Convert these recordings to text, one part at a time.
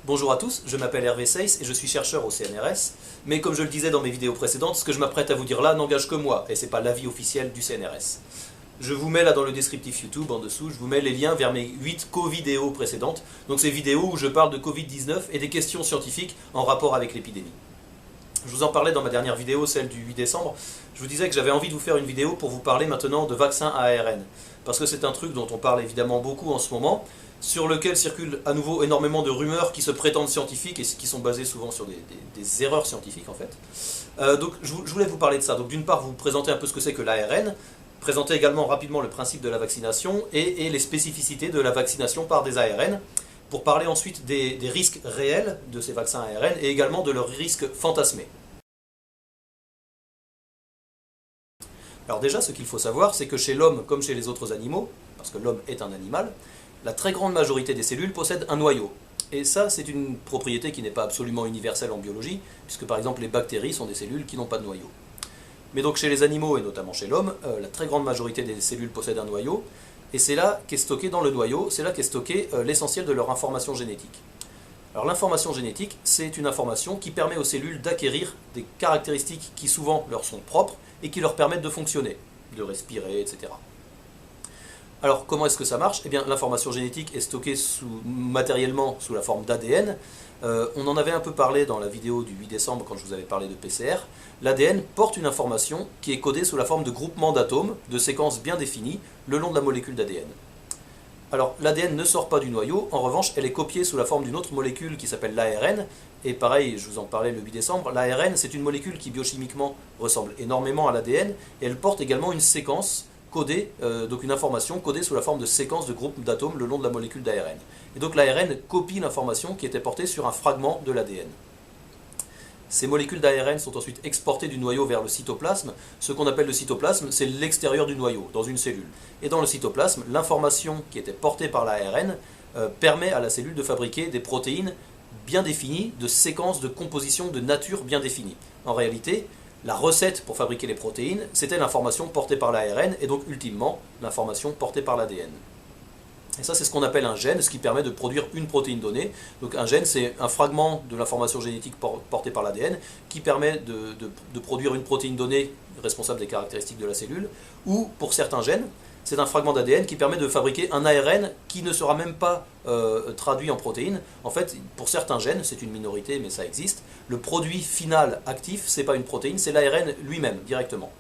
Bonjour à tous, je m'appelle Hervé Seyss et je suis chercheur au CNRS, mais comme je le disais dans mes vidéos précédentes, ce que je m'apprête à vous dire là n'engage que moi, et c'est pas l'avis officiel du CNRS. Je vous mets là dans le descriptif YouTube en dessous, je vous mets les liens vers mes 8 co-vidéos précédentes, donc ces vidéos où je parle de Covid-19 et des questions scientifiques en rapport avec l'épidémie. Je vous en parlais dans ma dernière vidéo, celle du 8 décembre, je vous disais que j'avais envie de vous faire une vidéo pour vous parler maintenant de vaccins à ARN, parce que c'est un truc dont on parle évidemment beaucoup en ce moment, sur lequel circulent à nouveau énormément de rumeurs qui se prétendent scientifiques et qui sont basées souvent sur des erreurs scientifiques en fait. Donc je voulais vous parler de ça. Donc d'une part vous présenter un peu ce que c'est que l'ARN, présenter également rapidement le principe de la vaccination et les spécificités de la vaccination par des ARN, pour parler ensuite des risques réels de ces vaccins ARN et également de leurs risques fantasmés. Alors déjà, ce qu'il faut savoir, c'est que chez l'homme, comme chez les autres animaux, parce que l'homme est un animal, la très grande majorité des cellules possèdent un noyau. Et ça, c'est une propriété qui n'est pas absolument universelle en biologie, puisque par exemple les bactéries sont des cellules qui n'ont pas de noyau. Mais donc chez les animaux, et notamment chez l'homme, la très grande majorité des cellules possèdent un noyau, et c'est là qu'est stocké dans le noyau, c'est là qu'est stocké l'essentiel de leur information génétique. Alors l'information génétique, c'est une information qui permet aux cellules d'acquérir des caractéristiques qui souvent leur sont propres, et qui leur permettent de fonctionner, de respirer, etc. Alors comment est-ce que ça marche? Eh bien l'information génétique est stockée matériellement sous la forme d'ADN. On en avait un peu parlé dans la vidéo du 8 décembre quand je vous avais parlé de PCR. L'ADN porte une information qui est codée sous la forme de groupements d'atomes, de séquences bien définies, le long de la molécule d'ADN. Alors l'ADN ne sort pas du noyau, en revanche elle est copiée sous la forme d'une autre molécule qui s'appelle l'ARN, et pareil, je vous en parlais le 8 décembre, l'ARN c'est une molécule qui biochimiquement ressemble énormément à l'ADN, et elle porte également une séquence codée, donc une information codée sous la forme de séquences de groupes d'atomes le long de la molécule d'ARN. Et donc l'ARN copie l'information qui était portée sur un fragment de l'ADN. Ces molécules d'ARN sont ensuite exportées du noyau vers le cytoplasme. Ce qu'on appelle le cytoplasme, c'est l'extérieur du noyau, dans une cellule. Et dans le cytoplasme, l'information qui était portée par l'ARN permet à la cellule de fabriquer des protéines bien définies, de séquences de composition de nature bien définies. En réalité, la recette pour fabriquer les protéines, c'était l'information portée par l'ARN et donc ultimement l'information portée par l'ADN. Et ça, c'est ce qu'on appelle un gène, ce qui permet de produire une protéine donnée. Donc un gène, c'est un fragment de l'information génétique portée par l'ADN qui permet de produire une protéine donnée responsable des caractéristiques de la cellule. Ou, pour certains gènes, c'est un fragment d'ADN qui permet de fabriquer un ARN qui ne sera même pas traduit en protéine. En fait, pour certains gènes, c'est une minorité, mais ça existe, le produit final actif, c'est pas une protéine, c'est l'ARN lui-même, directement.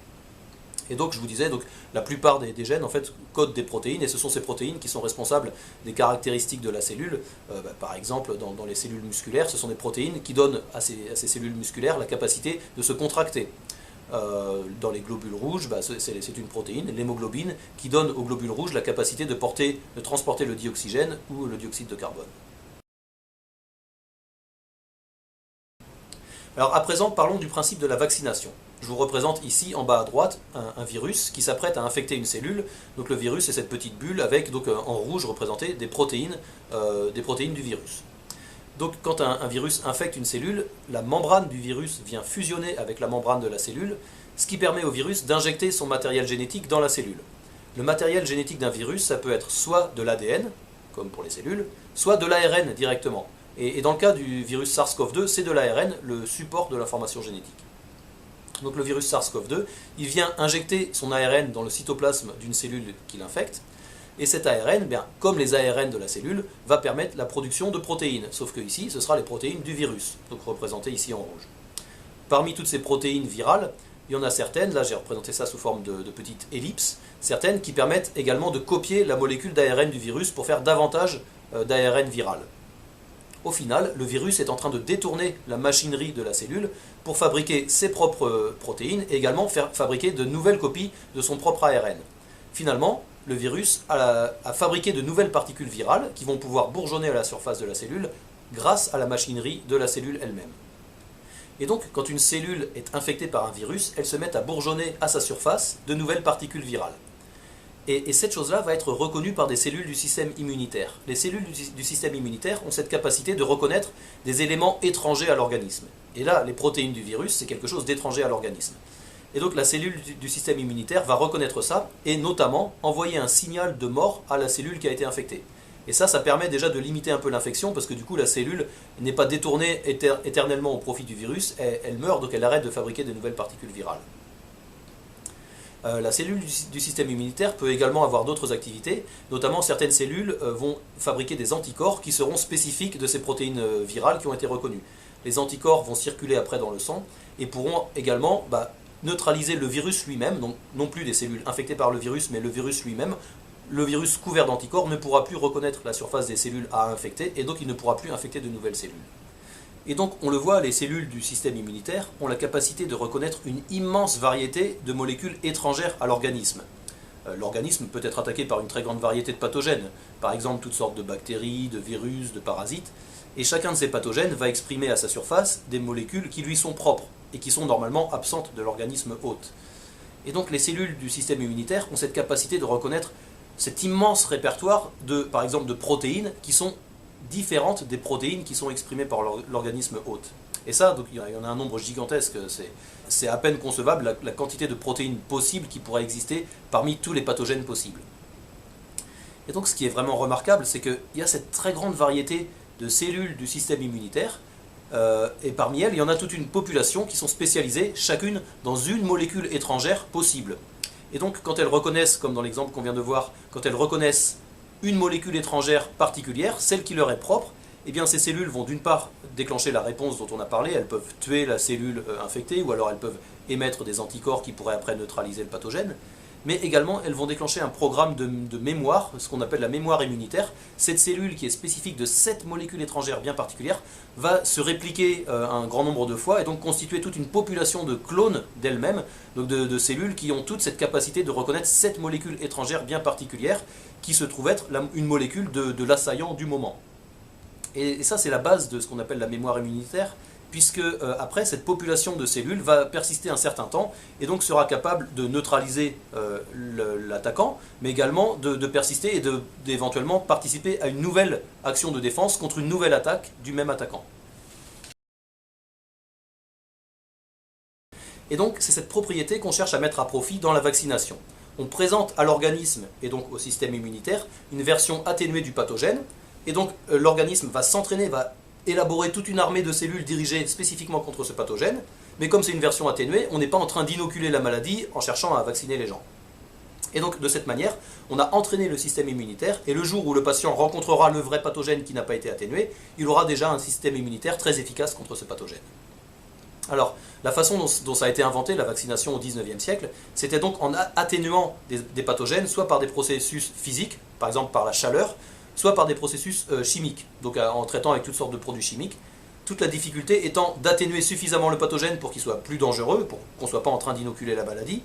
Et donc, je vous disais, donc, la plupart des gènes en fait, codent des protéines, et ce sont ces protéines qui sont responsables des caractéristiques de la cellule. Par exemple, dans les cellules musculaires, ce sont des protéines qui donnent à ces cellules musculaires la capacité de se contracter. Dans les globules rouges, c'est une protéine, l'hémoglobine, qui donne aux globules rouges la capacité de transporter le dioxygène ou le dioxyde de carbone. Alors à présent, parlons du principe de la vaccination. Je vous représente ici en bas à droite un virus qui s'apprête à infecter une cellule. Donc le virus c'est cette petite bulle avec donc, en rouge représenté des protéines du virus. Donc quand un virus infecte une cellule, la membrane du virus vient fusionner avec la membrane de la cellule, ce qui permet au virus d'injecter son matériel génétique dans la cellule. Le matériel génétique d'un virus, ça peut être soit de l'ADN, comme pour les cellules, soit de l'ARN directement. Et dans le cas du virus SARS-CoV-2, c'est de l'ARN, le support de l'information génétique. Donc le virus SARS-CoV-2, il vient injecter son ARN dans le cytoplasme d'une cellule qui l'infecte, et cet ARN, comme les ARN de la cellule, va permettre la production de protéines, sauf que ici, ce sera les protéines du virus, donc représentées ici en rouge. Parmi toutes ces protéines virales, il y en a certaines, là j'ai représenté ça sous forme de petites ellipses, certaines qui permettent également de copier la molécule d'ARN du virus pour faire davantage d'ARN viral. Au final, le virus est en train de détourner la machinerie de la cellule pour fabriquer ses propres protéines et également fabriquer de nouvelles copies de son propre ARN. Finalement, le virus a fabriqué de nouvelles particules virales qui vont pouvoir bourgeonner à la surface de la cellule grâce à la machinerie de la cellule elle-même. Et donc, quand une cellule est infectée par un virus, elle se met à bourgeonner à sa surface de nouvelles particules virales. Et cette chose-là va être reconnue par des cellules du système immunitaire. Les cellules du système immunitaire ont cette capacité de reconnaître des éléments étrangers à l'organisme. Et là, les protéines du virus, c'est quelque chose d'étranger à l'organisme. Et donc la cellule du système immunitaire va reconnaître ça, et notamment envoyer un signal de mort à la cellule qui a été infectée. Et ça permet déjà de limiter un peu l'infection, parce que du coup la cellule n'est pas détournée éternellement au profit du virus, elle meurt, donc elle arrête de fabriquer de nouvelles particules virales. La cellule du système immunitaire peut également avoir d'autres activités, notamment certaines cellules vont fabriquer des anticorps qui seront spécifiques de ces protéines virales qui ont été reconnues. Les anticorps vont circuler après dans le sang et pourront également neutraliser le virus lui-même, donc non plus des cellules infectées par le virus, mais le virus lui-même. Le virus couvert d'anticorps ne pourra plus reconnaître la surface des cellules à infecter et donc il ne pourra plus infecter de nouvelles cellules. Et donc on le voit, les cellules du système immunitaire ont la capacité de reconnaître une immense variété de molécules étrangères à l'organisme. L'organisme peut être attaqué par une très grande variété de pathogènes, par exemple toutes sortes de bactéries, de virus, de parasites, et chacun de ces pathogènes va exprimer à sa surface des molécules qui lui sont propres et qui sont normalement absentes de l'organisme hôte. Et donc les cellules du système immunitaire ont cette capacité de reconnaître cet immense répertoire par exemple de protéines qui sont différentes des protéines qui sont exprimées par l'organisme hôte. Et ça, donc, il y en a un nombre gigantesque, c'est à peine concevable la quantité de protéines possibles qui pourraient exister parmi tous les pathogènes possibles. Et donc ce qui est vraiment remarquable, c'est qu'il y a cette très grande variété de cellules du système immunitaire, et parmi elles, il y en a toute une population qui sont spécialisées, chacune dans une molécule étrangère possible. Et donc quand elles reconnaissent, comme dans l'exemple qu'on vient de voir, quand elles reconnaissent une molécule étrangère particulière, celle qui leur est propre, eh bien ces cellules vont d'une part déclencher la réponse dont on a parlé, elles peuvent tuer la cellule infectée, ou alors elles peuvent émettre des anticorps qui pourraient après neutraliser le pathogène, mais également elles vont déclencher un programme de mémoire, ce qu'on appelle la mémoire immunitaire. Cette cellule qui est spécifique de cette molécule étrangère bien particulière va se répliquer un grand nombre de fois et donc constituer toute une population de clones d'elle-même, donc de cellules qui ont toute cette capacité de reconnaître cette molécule étrangère bien particulière qui se trouve être une molécule de l'assaillant du moment. Et ça c'est la base de ce qu'on appelle la mémoire immunitaire, puisque après cette population de cellules va persister un certain temps et donc sera capable de neutraliser l'attaquant, mais également de persister et d'éventuellement participer à une nouvelle action de défense contre une nouvelle attaque du même attaquant. Et donc c'est cette propriété qu'on cherche à mettre à profit dans la vaccination. On présente à l'organisme et donc au système immunitaire une version atténuée du pathogène, et donc l'organisme va s'entraîner, va élaborer toute une armée de cellules dirigées spécifiquement contre ce pathogène, mais comme c'est une version atténuée, on n'est pas en train d'inoculer la maladie en cherchant à vacciner les gens. Et donc de cette manière, on a entraîné le système immunitaire, et le jour où le patient rencontrera le vrai pathogène qui n'a pas été atténué, il aura déjà un système immunitaire très efficace contre ce pathogène. Alors, la façon dont ça a été inventé, la vaccination au XIXe siècle, c'était donc en atténuant des pathogènes, soit par des processus physiques, par exemple par la chaleur, soit par des processus chimiques, donc en traitant avec toutes sortes de produits chimiques. Toute la difficulté étant d'atténuer suffisamment le pathogène pour qu'il soit plus dangereux, pour qu'on ne soit pas en train d'inoculer la maladie,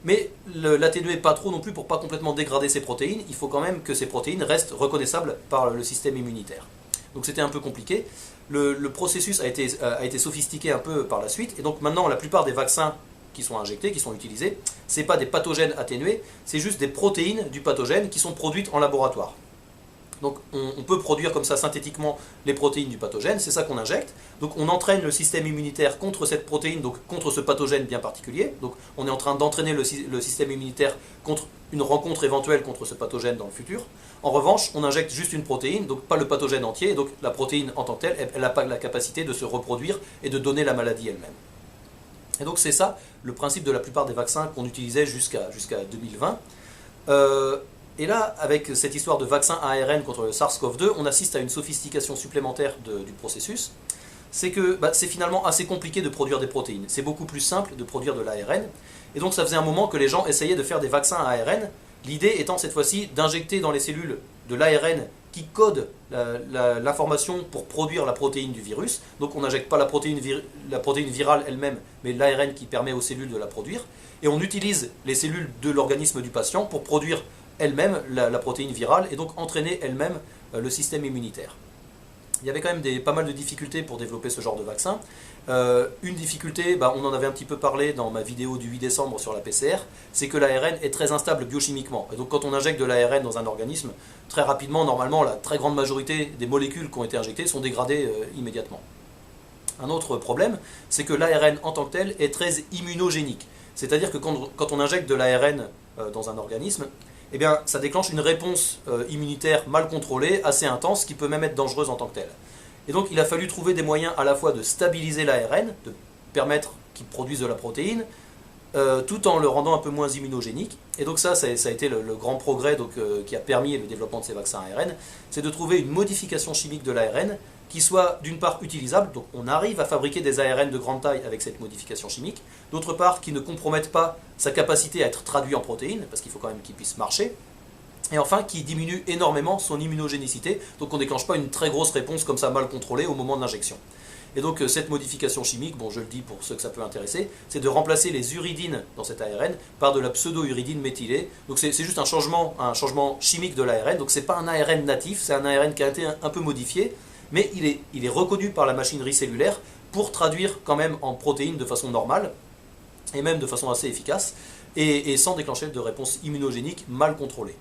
mais l'atténuer pas trop non plus pour pas complètement dégrader ses protéines. Il faut quand même que ces protéines restent reconnaissables par le système immunitaire. Donc c'était un peu compliqué. Le processus a été sophistiqué un peu par la suite, et donc maintenant la plupart des vaccins qui sont injectés, qui sont utilisés, ce n'est pas des pathogènes atténués, c'est juste des protéines du pathogène qui sont produites en laboratoire. Donc on peut produire comme ça synthétiquement les protéines du pathogène, c'est ça qu'on injecte. Donc on entraîne le système immunitaire contre cette protéine, donc contre ce pathogène bien particulier. Donc on est en train d'entraîner le système immunitaire contre une rencontre éventuelle contre ce pathogène dans le futur. En revanche, on injecte juste une protéine, donc pas le pathogène entier, donc la protéine en tant que telle, elle n'a pas la capacité de se reproduire et de donner la maladie elle-même. Et donc c'est ça le principe de la plupart des vaccins qu'on utilisait jusqu'à 2020. Et là, avec cette histoire de vaccin ARN contre le SARS-CoV-2, on assiste à une sophistication supplémentaire du processus. C'est que c'est finalement assez compliqué de produire des protéines. C'est beaucoup plus simple de produire de l'ARN. Et donc ça faisait un moment que les gens essayaient de faire des vaccins à ARN. L'idée étant cette fois-ci d'injecter dans les cellules de l'ARN qui code l'information pour produire la protéine du virus. Donc on n'injecte pas la protéine virale elle-même, mais l'ARN qui permet aux cellules de la produire. Et on utilise les cellules de l'organisme du patient pour produire elle-même la protéine virale et donc entraîner elle-même le système immunitaire. Il y avait quand même pas mal de difficultés pour développer ce genre de vaccin. Une difficulté, on en avait un petit peu parlé dans ma vidéo du 8 décembre sur la PCR, c'est que l'ARN est très instable biochimiquement. Et donc quand on injecte de l'ARN dans un organisme, très rapidement, normalement, la très grande majorité des molécules qui ont été injectées sont dégradées immédiatement. Un autre problème, c'est que l'ARN en tant que tel est très immunogénique. C'est-à-dire que quand on injecte de l'ARN dans un organisme, eh bien, ça déclenche une réponse immunitaire mal contrôlée, assez intense, qui peut même être dangereuse en tant que telle. Et donc, il a fallu trouver des moyens à la fois de stabiliser l'ARN, de permettre qu'il produise de la protéine, tout en le rendant un peu moins immunogénique. Et donc ça a été le grand progrès qui a permis le développement de ces vaccins ARN, c'est de trouver une modification chimique de l'ARN qui soit d'une part utilisable, donc on arrive à fabriquer des ARN de grande taille avec cette modification chimique, d'autre part qui ne compromettent pas sa capacité à être traduit en protéines, parce qu'il faut quand même qu'il puisse marcher, et enfin qui diminue énormément son immunogénicité, donc on ne déclenche pas une très grosse réponse comme ça mal contrôlée au moment de l'injection. Et donc cette modification chimique, bon je le dis pour ceux que ça peut intéresser, c'est de remplacer les uridines dans cet ARN par de la pseudo-uridine méthylée. Donc c'est juste un changement chimique de l'ARN, donc c'est pas un ARN natif, c'est un ARN qui a été un peu modifié, mais il est reconnu par la machinerie cellulaire pour traduire quand même en protéines de façon normale, et même de façon assez efficace, et sans déclencher de réponse immunogénique mal contrôlée.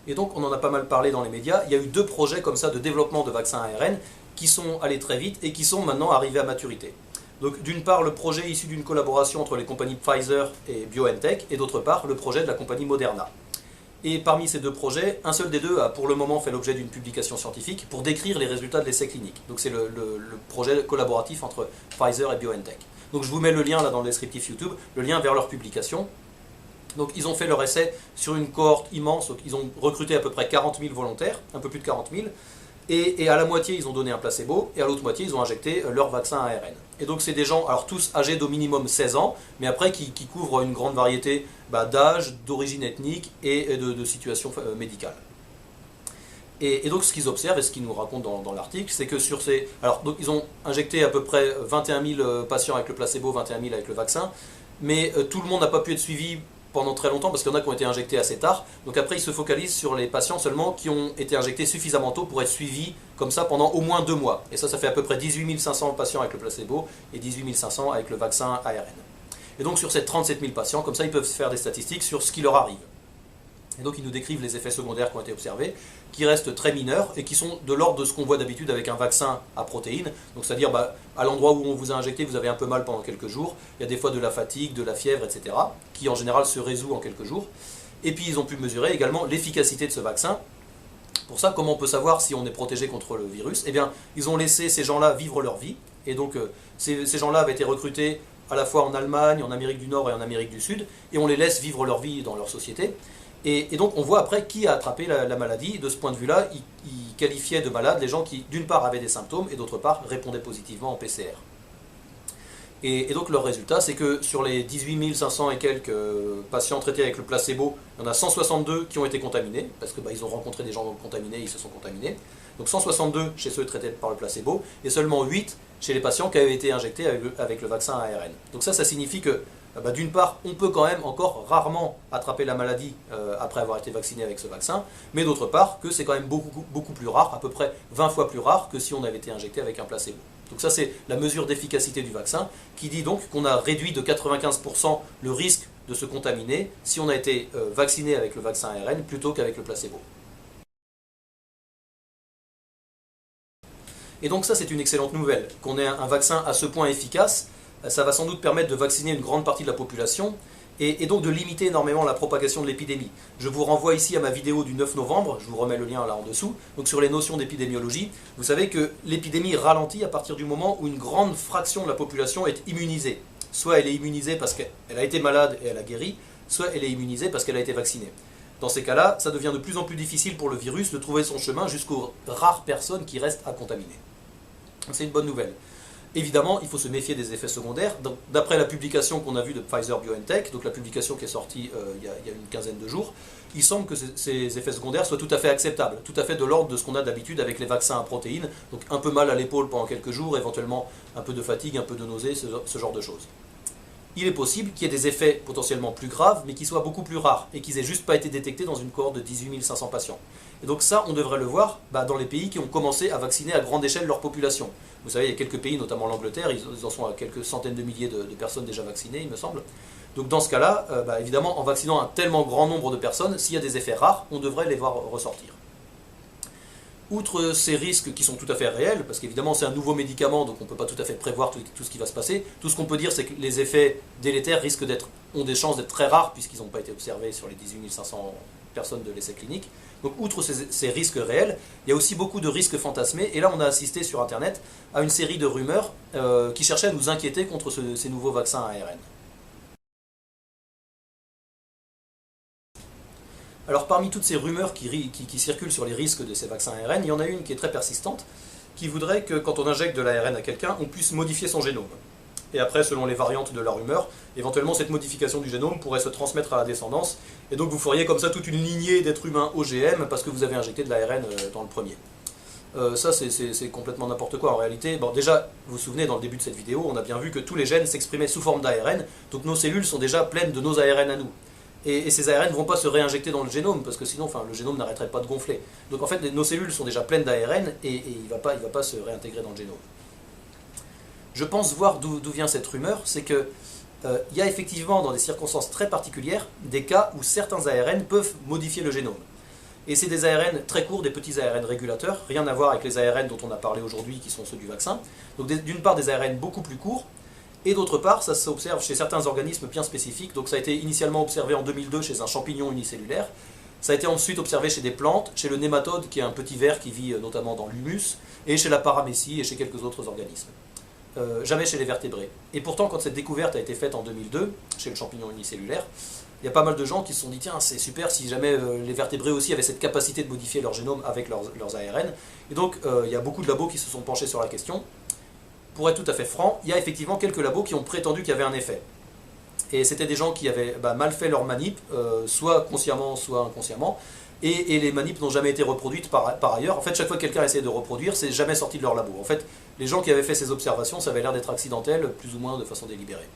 Et donc on en a pas mal parlé dans les médias, il y a eu 2 projets comme ça de développement de vaccins ARN qui sont allés très vite et qui sont maintenant arrivés à maturité. Donc d'une part le projet issu d'une collaboration entre les compagnies Pfizer et BioNTech, et d'autre part le projet de la compagnie Moderna. Et parmi ces 2 projets, un seul des 2 a pour le moment fait l'objet d'une publication scientifique pour décrire les résultats de l'essai clinique. Donc c'est le projet collaboratif entre Pfizer et BioNTech. Donc je vous mets le lien là dans le descriptif YouTube, le lien vers leur publication. Donc ils ont fait leur essai sur une cohorte immense, donc ils ont recruté à peu près 40 000 volontaires, un peu plus de 40 000, et à la moitié ils ont donné un placebo, et à l'autre moitié ils ont injecté leur vaccin ARN. Et donc c'est des gens, alors tous âgés d'au minimum 16 ans, mais après qui couvrent une grande variété d'âge, d'origine ethnique et de situations médicales. Et donc ce qu'ils observent, et ce qu'ils nous racontent dans l'article, c'est que sur ces... Alors donc, ils ont injecté à peu près 21 000 patients avec le placebo, 21 000 avec le vaccin, mais tout le monde n'a pas pu être suivi pendant très longtemps parce qu'il y en a qui ont été injectés assez tard. Donc après ils se focalisent sur les patients seulement qui ont été injectés suffisamment tôt pour être suivis comme ça pendant au moins 2 mois. Et ça fait à peu près 18 500 patients avec le placebo et 18 500 avec le vaccin ARN. Et donc sur ces 37 000 patients, comme ça ils peuvent faire des statistiques sur ce qui leur arrive. Et donc ils nous décrivent les effets secondaires qui ont été observés, qui restent très mineurs et qui sont de l'ordre de ce qu'on voit d'habitude avec un vaccin à protéines. Donc c'est-à-dire à l'endroit où on vous a injecté, vous avez un peu mal pendant quelques jours. Il y a des fois de la fatigue, de la fièvre, etc. qui en général se résout en quelques jours. Et puis ils ont pu mesurer également l'efficacité de ce vaccin. Pour ça, comment on peut savoir si on est protégé contre le virus? Eh bien, ils ont laissé ces gens-là vivre leur vie. Et donc ces gens-là avaient été recrutés à la fois en Allemagne, en Amérique du Nord et en Amérique du Sud. Et on les laisse vivre leur vie dans leur société. Et donc on voit après qui a attrapé la maladie. De ce point de vue-là, il qualifiait de malades les gens qui, d'une part, avaient des symptômes et d'autre part, répondaient positivement en PCR. Et donc leur résultat, c'est que sur les 18 500 et quelques patients traités avec le placebo, il y en a 162 qui ont été contaminés, parce que ils ont rencontré des gens contaminés, ils se sont contaminés. Donc 162 chez ceux traités par le placebo, et seulement 8 chez les patients qui avaient été injectés avec le vaccin ARN. Donc ça signifie que d'une part, on peut quand même encore rarement attraper la maladie après avoir été vacciné avec ce vaccin, mais d'autre part, que c'est quand même beaucoup plus rare, à peu près 20 fois plus rare que si on avait été injecté avec un placebo. Donc ça c'est la mesure d'efficacité du vaccin, qui dit donc qu'on a réduit de 95% le risque de se contaminer si on a été vacciné avec le vaccin ARN plutôt qu'avec le placebo. Et donc ça c'est une excellente nouvelle, qu'on ait un vaccin à ce point efficace. Ça va sans doute permettre de vacciner une grande partie de la population et donc de limiter énormément la propagation de l'épidémie. Je vous renvoie ici à ma vidéo du 9 novembre, je vous remets le lien là en dessous, donc sur les notions d'épidémiologie. Vous savez que l'épidémie ralentit à partir du moment où une grande fraction de la population est immunisée. Soit elle est immunisée parce qu'elle a été malade et elle a guéri, soit elle est immunisée parce qu'elle a été vaccinée. Dans ces cas-là, ça devient de plus en plus difficile pour le virus de trouver son chemin jusqu'aux rares personnes qui restent à contaminer. C'est une bonne nouvelle. Évidemment, il faut se méfier des effets secondaires. D'après la publication qu'on a vue de Pfizer-BioNTech, donc la publication qui est sortie il y a une quinzaine de jours, il semble que ces effets secondaires soient tout à fait acceptables, tout à fait de l'ordre de ce qu'on a d'habitude avec les vaccins à protéines, donc un peu mal à l'épaule pendant quelques jours, éventuellement un peu de fatigue, un peu de nausée, ce genre de choses. Il est possible qu'il y ait des effets potentiellement plus graves, mais qui soient beaucoup plus rares, et qu'ils n'aient juste pas été détectés dans une cohorte de 18 500 patients. Et donc ça, on devrait le voir dans les pays qui ont commencé à vacciner à grande échelle leur population. Vous savez, il y a quelques pays, notamment l'Angleterre, ils en sont à quelques centaines de milliers de personnes déjà vaccinées, il me semble. Donc dans ce cas-là, évidemment, en vaccinant un tellement grand nombre de personnes, s'il y a des effets rares, on devrait les voir ressortir. outre ces risques qui sont tout à fait réels, parce qu'évidemment c'est un nouveau médicament, donc on ne peut pas tout à fait prévoir tout ce qui va se passer, tout ce qu'on peut dire c'est que les effets délétères ont des chances d'être très rares, puisqu'ils n'ont pas été observés sur les 18 500 personnes de l'essai clinique. Donc outre ces risques réels, il y a aussi beaucoup de risques fantasmés, et là on a assisté sur Internet à une série de rumeurs qui cherchaient à nous inquiéter contre ces nouveaux vaccins ARN. Alors parmi toutes ces rumeurs qui circulent sur les risques de ces vaccins ARN, il y en a une qui est très persistante, qui voudrait que quand on injecte de l'ARN à quelqu'un, on puisse modifier son génome. Et après, selon les variantes de la rumeur, éventuellement cette modification du génome pourrait se transmettre à la descendance, et donc vous feriez comme ça toute une lignée d'êtres humains OGM parce que vous avez injecté de l'ARN dans le premier. Ça c'est complètement n'importe quoi en réalité. Bon, déjà, vous vous souvenez, dans le début de cette vidéo, on a bien vu que tous les gènes s'exprimaient sous forme d'ARN, donc nos cellules sont déjà pleines de nos ARN à nous. Et ces ARN ne vont pas se réinjecter dans le génome, parce que sinon le génome n'arrêterait pas de gonfler. Donc en fait, nos cellules sont déjà pleines d'ARN, et il ne va pas se réintégrer dans le génome. Je pense voir d'où vient cette rumeur, c'est que il y a effectivement, dans des circonstances très particulières, des cas où certains ARN peuvent modifier le génome. Et c'est des ARN très courts, des petits ARN régulateurs, rien à voir avec les ARN dont on a parlé aujourd'hui, qui sont ceux du vaccin. Donc d'une part des ARN beaucoup plus courts, et d'autre part, ça s'observe chez certains organismes bien spécifiques. Donc ça a été initialement observé en 2002 chez un champignon unicellulaire. Ça a été ensuite observé chez des plantes, chez le nématode, qui est un petit ver qui vit notamment dans l'humus, et chez la paramécie et chez quelques autres organismes. Jamais chez les vertébrés. Et pourtant, quand cette découverte a été faite en 2002, chez le champignon unicellulaire, il y a pas mal de gens qui se sont dit, tiens, c'est super si jamais les vertébrés aussi avaient cette capacité de modifier leur génome avec leurs ARN. Et donc, il y a beaucoup de labos qui se sont penchés sur la question. Pour être tout à fait franc, il y a effectivement quelques labos qui ont prétendu qu'il y avait un effet. Et c'était des gens qui avaient mal fait leur manip, soit consciemment, soit inconsciemment, et les manips n'ont jamais été reproduites par ailleurs. En fait, chaque fois que quelqu'un a essayé de reproduire, c'est jamais sorti de leur labo. En fait, les gens qui avaient fait ces observations, ça avait l'air d'être accidentel, plus ou moins de façon délibérée.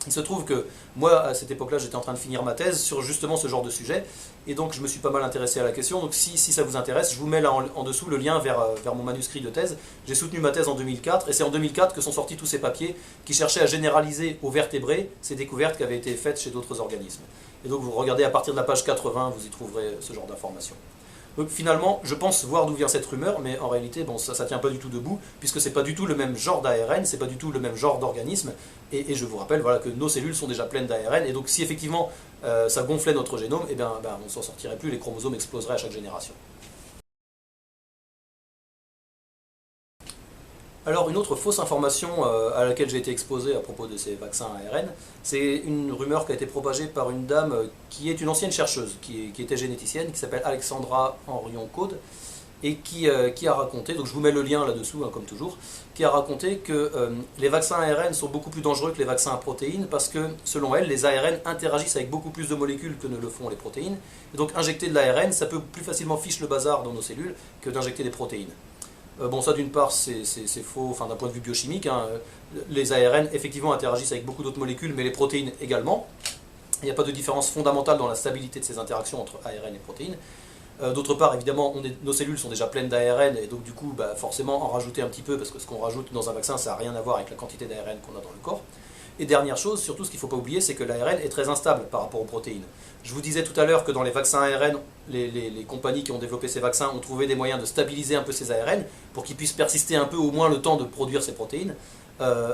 Il se trouve que moi, à cette époque-là, j'étais en train de finir ma thèse sur justement ce genre de sujet, et donc je me suis pas mal intéressé à la question. Donc si ça vous intéresse, je vous mets là en dessous le lien vers mon manuscrit de thèse. J'ai soutenu ma thèse en 2004, et c'est en 2004 que sont sortis tous ces papiers qui cherchaient à généraliser aux vertébrés ces découvertes qui avaient été faites chez d'autres organismes. Et donc vous regardez à partir de la page 80, vous y trouverez ce genre d'informations. Donc finalement, je pense voir d'où vient cette rumeur, mais en réalité, bon, ça tient pas du tout debout, puisque c'est pas du tout le même genre d'ARN, c'est pas du tout le même genre d'organisme, et je vous rappelle voilà, que nos cellules sont déjà pleines d'ARN, et donc si effectivement ça gonflait notre génome, eh bien, on s'en sortirait plus, les chromosomes exploseraient à chaque génération. Alors une autre fausse information à laquelle j'ai été exposé à propos de ces vaccins ARN, c'est une rumeur qui a été propagée par une dame qui est une ancienne chercheuse, qui était généticienne, qui s'appelle Alexandra Henrion-Caude, et qui a raconté, donc je vous mets le lien là-dessous, hein, comme toujours, qui a raconté que les vaccins ARN sont beaucoup plus dangereux que les vaccins à protéines, parce que, selon elle, les ARN interagissent avec beaucoup plus de molécules que ne le font les protéines, et donc injecter de l'ARN, ça peut plus facilement fiche le bazar dans nos cellules que d'injecter des protéines. Bon, ça d'une part c'est faux, enfin d'un point de vue biochimique, hein. Les ARN effectivement interagissent avec beaucoup d'autres molécules, mais les protéines également. Il n'y a pas de différence fondamentale dans la stabilité de ces interactions entre ARN et protéines. D'autre part, évidemment, nos cellules sont déjà pleines d'ARN, et donc du coup, forcément en rajouter un petit peu, parce que ce qu'on rajoute dans un vaccin, ça n'a rien à voir avec la quantité d'ARN qu'on a dans le corps. Et dernière chose, surtout ce qu'il ne faut pas oublier, c'est que l'ARN est très instable par rapport aux protéines. Je vous disais tout à l'heure que dans les vaccins ARN, les compagnies qui ont développé ces vaccins ont trouvé des moyens de stabiliser un peu ces ARN pour qu'ils puissent persister un peu au moins le temps de produire ces protéines.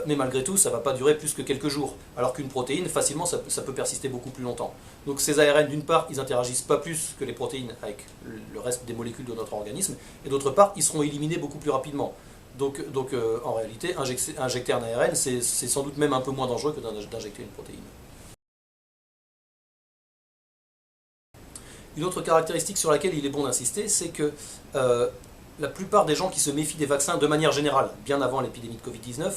Mais malgré tout, ça ne va pas durer plus que quelques jours. Alors qu'une protéine, facilement, ça peut persister beaucoup plus longtemps. Donc ces ARN, d'une part, ils n'interagissent pas plus que les protéines avec le reste des molécules de notre organisme, et d'autre part, ils seront éliminés beaucoup plus rapidement. Donc en réalité, injecter un ARN, c'est sans doute même un peu moins dangereux que d'injecter une protéine. Une autre caractéristique sur laquelle il est bon d'insister, c'est que la plupart des gens qui se méfient des vaccins de manière générale, bien avant l'épidémie de Covid-19,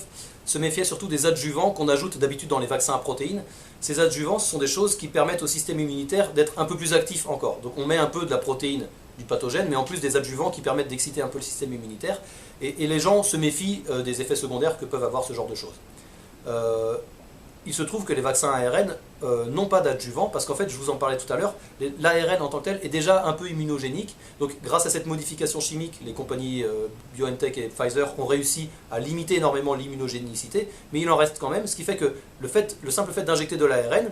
se méfiaient surtout des adjuvants qu'on ajoute d'habitude dans les vaccins à protéines. Ces adjuvants, ce sont des choses qui permettent au système immunitaire d'être un peu plus actif encore. Donc on met un peu de la protéine du pathogène, mais en plus des adjuvants qui permettent d'exciter un peu le système immunitaire. Et les gens se méfient des effets secondaires que peuvent avoir ce genre de choses. Il se trouve que les vaccins ARN n'ont pas d'adjuvant, parce qu'en fait, je vous en parlais tout à l'heure, l'ARN en tant que tel est déjà un peu immunogénique. Donc grâce à cette modification chimique, les compagnies BioNTech et Pfizer ont réussi à limiter énormément l'immunogénicité, mais il en reste quand même, ce qui fait que le simple fait d'injecter de l'ARN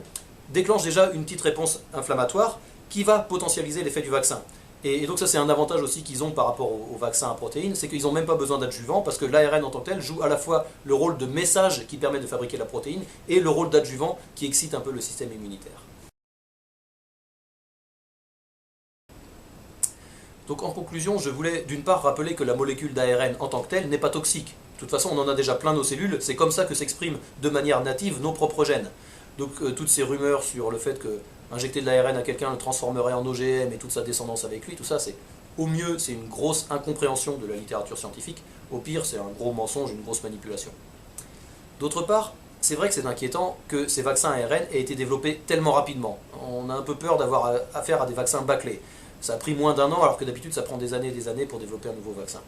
déclenche déjà une petite réponse inflammatoire qui va potentialiser l'effet du vaccin. Et donc ça c'est un avantage aussi qu'ils ont par rapport aux vaccins à protéines, c'est qu'ils n'ont même pas besoin d'adjuvant parce que l'ARN en tant que tel joue à la fois le rôle de message qui permet de fabriquer la protéine et le rôle d'adjuvant qui excite un peu le système immunitaire. Donc en conclusion, je voulais d'une part rappeler que la molécule d'ARN en tant que telle n'est pas toxique. De toute façon, on en a déjà plein nos cellules, c'est comme ça que s'expriment de manière native nos propres gènes. Donc toutes ces rumeurs sur le fait que injecter de l'ARN à quelqu'un le transformerait en OGM et toute sa descendance avec lui, tout ça, c'est au mieux, c'est une grosse incompréhension de la littérature scientifique. Au pire, c'est un gros mensonge, une grosse manipulation. D'autre part, c'est vrai que c'est inquiétant que ces vaccins ARN aient été développés tellement rapidement. On a un peu peur d'avoir affaire à des vaccins bâclés. Ça a pris moins d'un an, alors que d'habitude ça prend des années et des années pour développer un nouveau vaccin.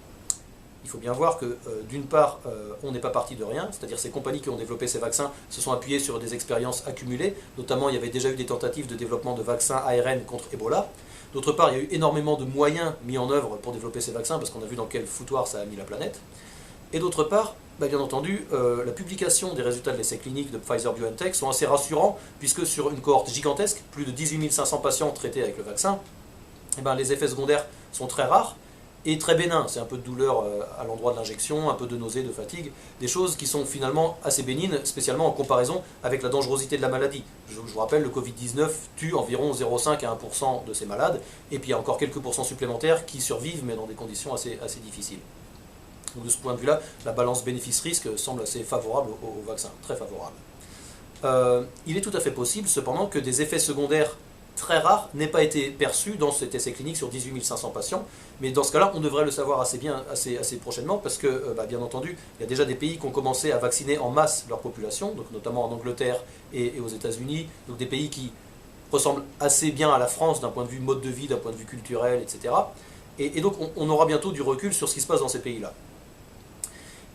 Il faut bien voir que, d'une part, on n'est pas parti de rien, c'est-à-dire ces compagnies qui ont développé ces vaccins se sont appuyées sur des expériences accumulées, notamment il y avait déjà eu des tentatives de développement de vaccins ARN contre Ebola. D'autre part, il y a eu énormément de moyens mis en œuvre pour développer ces vaccins, parce qu'on a vu dans quel foutoir ça a mis la planète. Et d'autre part, bien entendu, la publication des résultats de l'essai clinique de Pfizer-BioNTech sont assez rassurants, puisque sur une cohorte gigantesque, plus de 18 500 patients traités avec le vaccin, les effets secondaires sont très rares et très bénins. C'est un peu de douleur à l'endroit de l'injection, un peu de nausée, de fatigue, des choses qui sont finalement assez bénines, spécialement en comparaison avec la dangerosité de la maladie. Je vous rappelle, le Covid-19 tue environ 0,5 à 1% de ces malades, et puis il y a encore quelques pourcents supplémentaires qui survivent, mais dans des conditions assez difficiles. Donc de ce point de vue-là, la balance bénéfice-risque semble assez favorable au vaccin, très favorable. Il est tout à fait possible, cependant, que des effets secondaires très rares n'aient pas été perçus dans cet essai clinique sur 18 500 patients, mais dans ce cas-là, on devrait le savoir assez prochainement, parce que, bien entendu, il y a déjà des pays qui ont commencé à vacciner en masse leur population, donc notamment en Angleterre et aux États-Unis, donc des pays qui ressemblent assez bien à la France d'un point de vue mode de vie, d'un point de vue culturel, etc. Et donc on aura bientôt du recul sur ce qui se passe dans ces pays-là.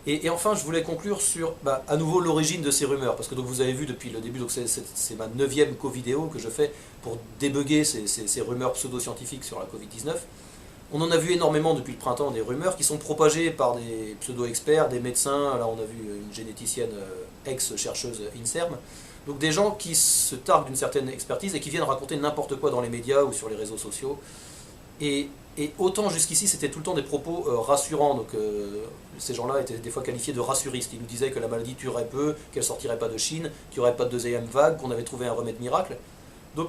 Et enfin, je voulais conclure sur, à nouveau, l'origine de ces rumeurs, parce que donc, vous avez vu depuis le début, donc c'est ma 9e co-vidéo que je fais pour débugger ces rumeurs pseudo-scientifiques sur la Covid-19. On en a vu énormément depuis le printemps, des rumeurs qui sont propagées par des pseudo-experts, des médecins, là on a vu une généticienne ex-chercheuse INSERM, donc des gens qui se targuent d'une certaine expertise et qui viennent raconter n'importe quoi dans les médias ou sur les réseaux sociaux. Et autant jusqu'ici c'était tout le temps des propos rassurants, donc ces gens-là étaient des fois qualifiés de rassuristes. Ils nous disaient que la maladie tuerait peu, qu'elle ne sortirait pas de Chine, qu'il n'y aurait pas de deuxième vague, qu'on avait trouvé un remède miracle. Donc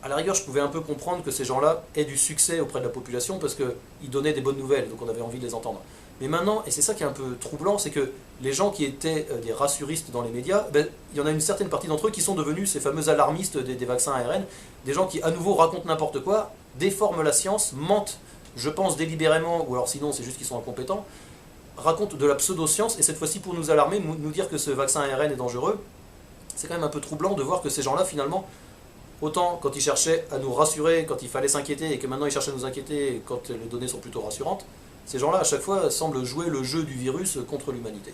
à la rigueur je pouvais un peu comprendre que ces gens-là aient du succès auprès de la population parce qu'ils donnaient des bonnes nouvelles, donc on avait envie de les entendre. Mais maintenant, et c'est ça qui est un peu troublant, c'est que les gens qui étaient des rassuristes dans les médias, il y en a une certaine partie d'entre eux qui sont devenus ces fameux alarmistes des vaccins ARN, des gens qui à nouveau racontent n'importe quoi, déforment la science, mentent, je pense délibérément, ou alors sinon c'est juste qu'ils sont incompétents, racontent de la pseudo-science, et cette fois-ci pour nous alarmer, nous dire que ce vaccin ARN est dangereux. C'est quand même un peu troublant de voir que ces gens-là finalement, autant quand ils cherchaient à nous rassurer, quand il fallait s'inquiéter, et que maintenant ils cherchent à nous inquiéter quand les données sont plutôt rassurantes, ces gens-là à chaque fois semblent jouer le jeu du virus contre l'humanité.